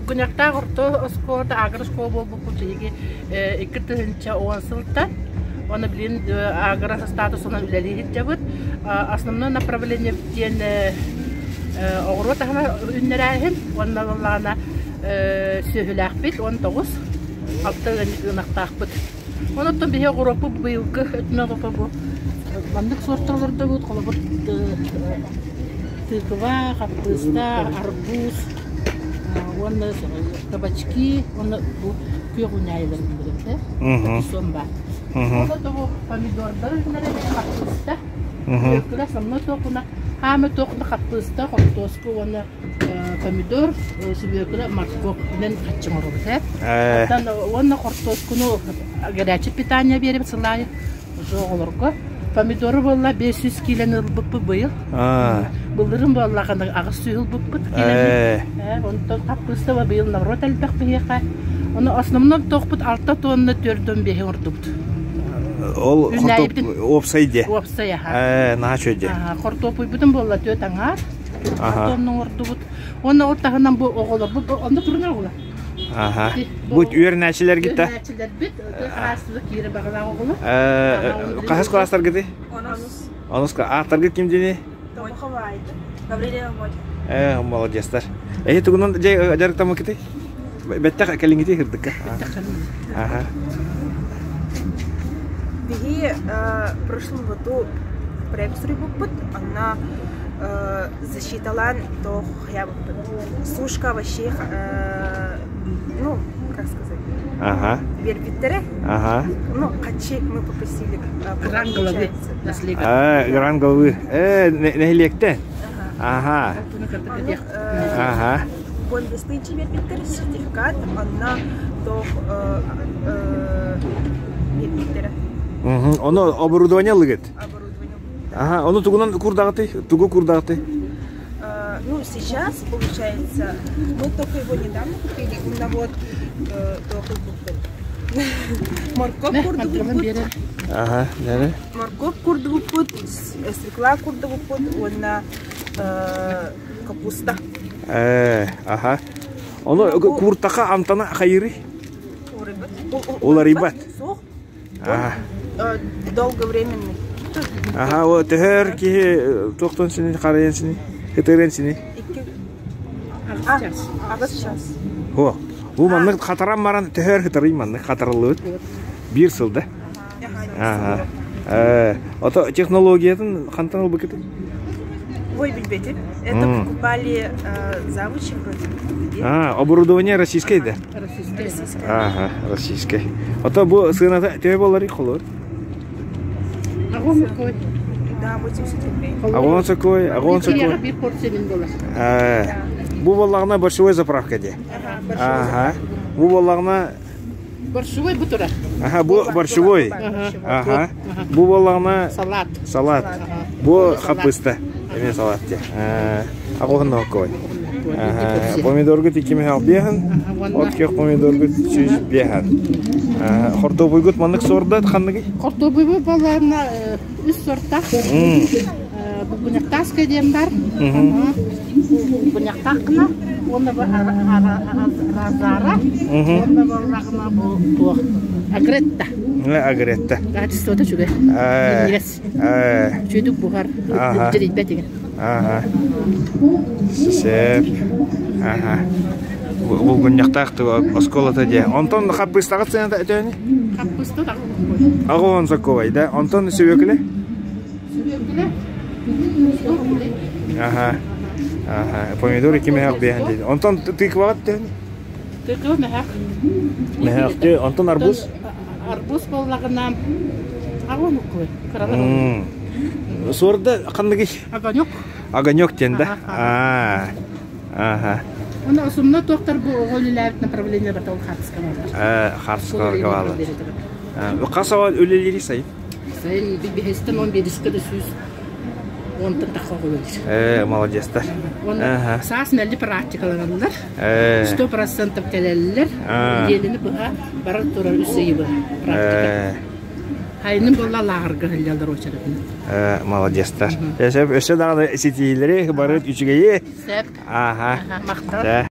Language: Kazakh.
Bugünakta orta oskoda agro skobo bu kutigi ikithincha owansılta. Onu bilin agro statusuna üleli hitjabut. Основное направление ден огрота хана үннерәһен, онна валлана сөһүләхбит 19 аптагын ынактакбыт. Онуттан бие огропу быйылгы өтмө гопа бу. Мандык сорттарларда бут колобут тыква, капуста, арбуз, онна кабачки, онна бу күйгүнәйлер билет. Сомба. Онда бу помидордар нерәгә капуста. Кыра самна токуна, хама токуна капуста, картошка, онна помидор, сибекла морковь белән качмарылды. Оттан онна картошканы горячий питание берип сылай. Жоголорго помидоры болла 500 килоны бып быйыл. Булдырым болла кандай агыс сүйүл бып килоны. Онда капуста ва быйыл народ албак бияка. Оны основном токпут 6 тонна 4-дөн бехи ордубут. Ол опсайде. Опсая. На чөде. Картопуй бутун болла 4 аңар. Тонның ордубут. Оны оттагынан бу оголор бу онда турна оголор. Бу үйренәчеләр гитә. Үйренәчеләр бит, хаслы кире баглар оголор. Кахас класстар гиде? Оныска аттарга ким дине? Молодецтар. Тугунан жарык тамак ките? Бетте калингите кирдик. Биги в прошлом году проект Сурибупут, она засчитала то сушка овощей, ну, как сказать, вербитере, ну, качи мы попросили. Гранголовы. Гранголовы. Нехлекте. Он достойчивый вербитере сертификат, она то вербитере. Оно оборудование лыгет. Оно тугунан курдагаты, тугу курдагаты. Ну, сейчас, получается, мы только его недавно купили, именно вот только морковь курдовый пут. Морковь курдовый пут, свекла курдовый пут, она капуста. Оно куртака амтана хайри. Уларибат. Долговременный. Вот тегер ки тоқтон сини қарайын сини, хетерен сини. Сейчас. О, бу манны хатарам маран тегер хетерин манны хатарлы. Bir сылда. Ото технологиядан қантан ол бекеті? Ой, билбетим. Это покупали завучи вроде. Оборудование российское, да? Российское. Российское. Ото бу сыната тебе болары холор. Агон какой? Да, 80 рублей. Агон какой? Bir porsiyon dolar. Бу баллагына борщевой заправка де. Бу баллагына Борщевой бутура. Бу борщевой. Бу баллагына салат. Бу капуста. Эме салат де. Агон какой? Помидорга тикеме ал бехан. Откек помидорга чөз бехан. Картопуй гот мандык сорда ханныгы? Картопуй баларына 3 сорта. Бugünaktaska дем бар. Бugünaktакна, оны разара. Оны баларына бу агретта. Агретта. Гадистода чуга. Инглес. Чөдүк бугар. Жирибет деген. Сеп. Бugünaktакты осколата де. Антон капустага цена өтөне? Капуста да. Агон заковай, да? Антон сөбөкүле? Сөбөкүле. Помидоры кеме хак бейхан дейді. Антон тыква аттен? Тыква мехак. Антон арбуз? Арбуз боллагынан агон укой. Каралар. Сорда кандыгы? Огонек. Огонек тен, да? Оны осумна тоқтар бу оголилер направление батал Харскага. Харскага балы. Касава өлелери сайын? Сайын бихестен 11-ке де сүз. Он тактака коюлар. Молодецтар. Саас нелли практикаланылар. 100% келелер. Елini буга бара турар үсейи бу практика. Хайнын болла лагырга хеллер очарып. Молодецтар. Эсеп өсө дагы сетилери барып үчүгөйе. Сеп. Мактар.